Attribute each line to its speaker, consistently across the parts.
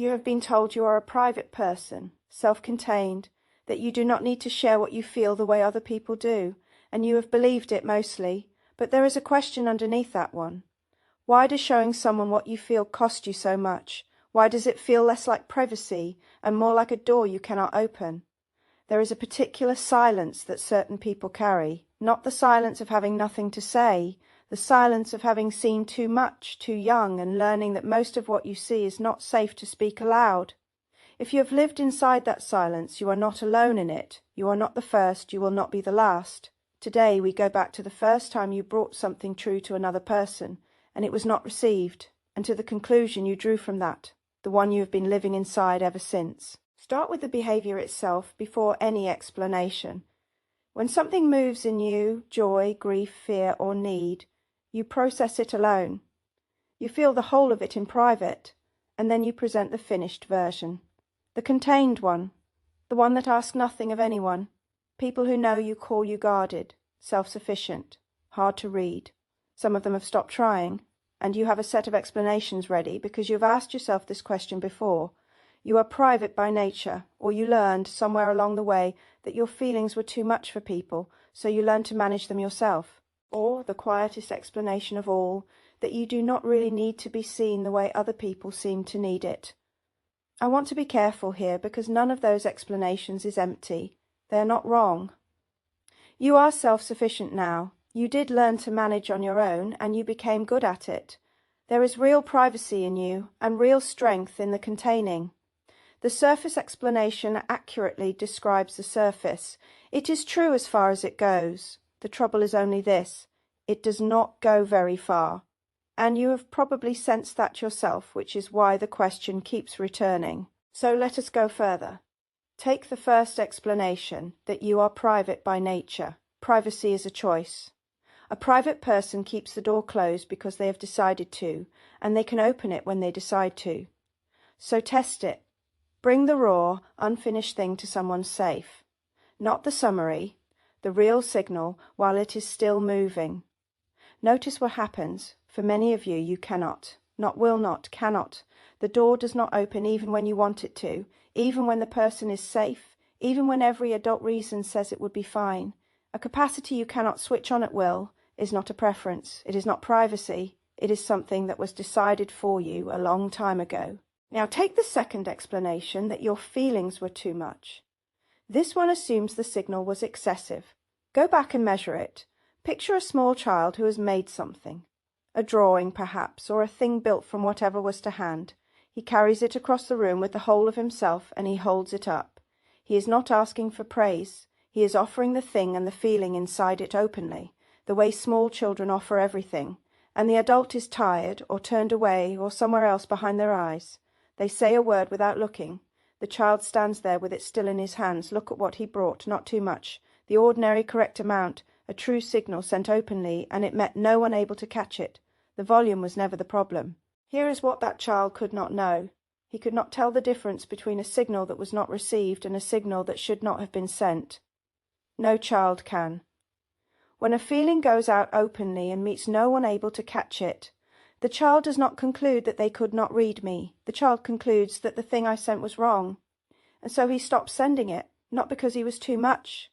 Speaker 1: You have been told you are a private person, self-contained, that you do not need to share what you feel the way other people do, and you have believed it mostly, but there is a question underneath that one. Why does showing someone what you feel cost you so much? Why does it feel less like privacy and more like a door you cannot open? There is a particular silence that certain people carry, not the silence of having nothing to say, the silence of having seen too much, too young, and learning that most of what you see is not safe to speak aloud. If you have lived inside that silence, you are not alone in it. You are not the first, you will not be the last. Today we go back to the first time you brought something true to another person, and it was not received, and to the conclusion you drew from that, the one you have been living inside ever since. Start with the behaviour itself before any explanation. When something moves in you, joy, grief, fear, or need, you process it alone. You feel the whole of it in private, and then you present the finished version. The contained one, the one that asks nothing of anyone. People who know you call you guarded, self-sufficient, hard to read. Some of them have stopped trying, and you have a set of explanations ready because you have asked yourself this question before. You are private by nature, or you learned somewhere along the way that your feelings were too much for people, so you learned to manage them yourself. Or, the quietest explanation of all, that you do not really need to be seen the way other people seem to need it. I want to be careful here because none of those explanations is empty. They are not wrong. You are self-sufficient now. You did learn to manage on your own, and you became good at it. There is real privacy in you, and real strength in the containing. The surface explanation accurately describes the surface. It is true as far as it goes. The trouble is only this: it does not go very far. And you have probably sensed that yourself, which is why the question keeps returning. So let us go further. Take the first explanation, that you are private by nature. Privacy is a choice. A private person keeps the door closed because they have decided to, and they can open it when they decide to. So test it. Bring the raw, unfinished thing to someone safe. Not the summary, the real signal while it is still moving. Notice what happens. For many of you, you cannot. Not will not, cannot. The door does not open even when you want it to, even when the person is safe, even when every adult reason says it would be fine. A capacity you cannot switch on at will is not a preference. It is not privacy. It is something that was decided for you a long time ago. Now take the second explanation, that your feelings were too much. This one assumes the signal was excessive. Go back and measure it. Picture a small child who has made something. A drawing, perhaps, or a thing built from whatever was to hand. He carries it across the room with the whole of himself, and he holds it up. He is not asking for praise. He is offering the thing and the feeling inside it openly, the way small children offer everything, and the adult is tired, or turned away, or somewhere else behind their eyes. They say a word without looking. The child stands there with it still in his hands. Look at what he brought, not too much, the ordinary correct amount, a true signal sent openly, and it met no one able to catch it. The volume was never the problem. Here is what that child could not know. He could not tell the difference between a signal that was not received and a signal that should not have been sent. No child can. When a feeling goes out openly and meets no one able to catch it, the child does not conclude that they could not read me. The child concludes that the thing I sent was wrong. And so he stops sending it, not because he was too much,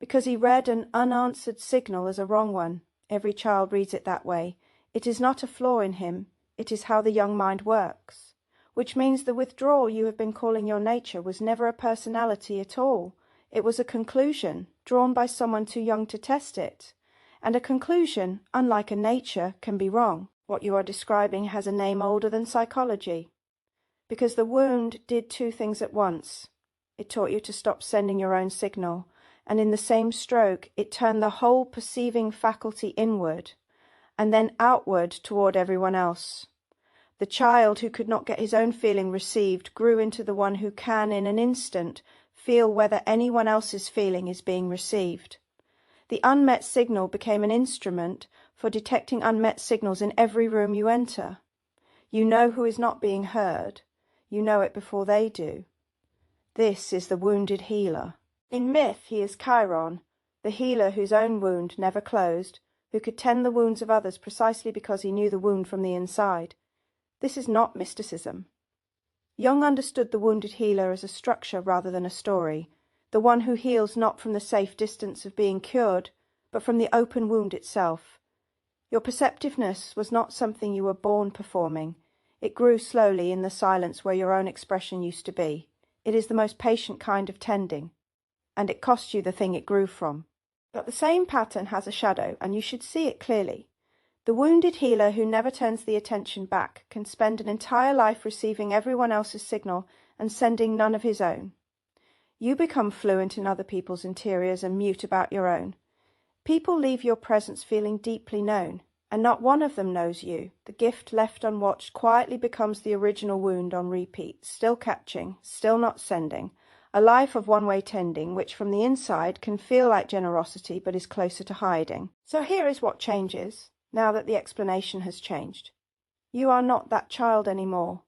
Speaker 1: because he read an unanswered signal as a wrong one. Every child reads it that way. It is not a flaw in him. It is how the young mind works. Which means the withdrawal you have been calling your nature was never a personality at all. It was a conclusion, drawn by someone too young to test it. And a conclusion, unlike a nature, can be wrong. What you are describing has a name older than psychology. Because the wound did two things at once. It taught you to stop sending your own signal, and in the same stroke it turned the whole perceiving faculty inward, and then outward toward everyone else. The child who could not get his own feeling received grew into the one who can, in an instant, feel whether anyone else's feeling is being received. The unmet signal became an instrument for detecting unmet signals in every room you enter. You know who is not being heard. You know it before they do. This is the wounded healer. In myth he is Chiron, the healer whose own wound never closed, who could tend the wounds of others precisely because he knew the wound from the inside. This is not mysticism. Jung understood the wounded healer as a structure rather than a story, the one who heals not from the safe distance of being cured, but from the open wound itself. Your perceptiveness was not something you were born performing. It grew slowly in the silence where your own expression used to be. It is the most patient kind of tending, and it cost you the thing it grew from. But the same pattern has a shadow, and you should see it clearly. The wounded healer who never turns the attention back can spend an entire life receiving everyone else's signal and sending none of his own. You become fluent in other people's interiors and mute about your own. People leave your presence feeling deeply known, and not one of them knows you. The gift left unwatched quietly becomes the original wound on repeat, still catching, still not sending, a life of one-way tending, which from the inside can feel like generosity but is closer to hiding. So here is what changes, now that the explanation has changed. You are not that child anymore.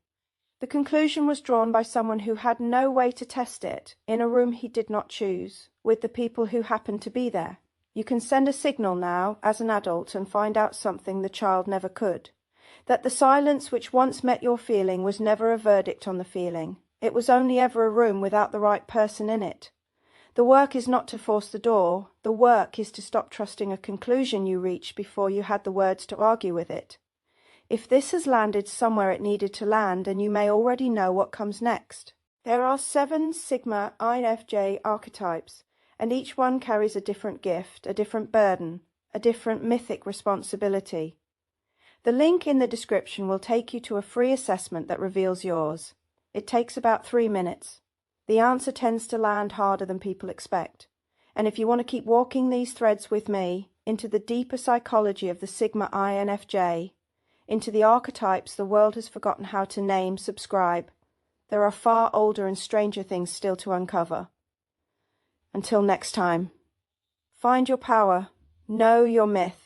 Speaker 1: The conclusion was drawn by someone who had no way to test it, in a room he did not choose, with the people who happened to be there. You can send a signal now, as an adult, and find out something the child never could. That the silence which once met your feeling was never a verdict on the feeling. It was only ever a room without the right person in it. The work is not to force the door. The work is to stop trusting a conclusion you reached before you had the words to argue with it. If this has landed somewhere it needed to land, and you may already know what comes next. There are 7 Sigma INFJ archetypes, and each one carries a different gift, a different burden, a different mythic responsibility. The link in the description will take you to a free assessment that reveals yours. It takes about 3 minutes. The answer tends to land harder than people expect. And if you want to keep walking these threads with me into the deeper psychology of the Sigma INFJ, into the archetypes the world has forgotten how to name, subscribe. There are far older and stranger things still to uncover. Until next time, find your power, know your myth,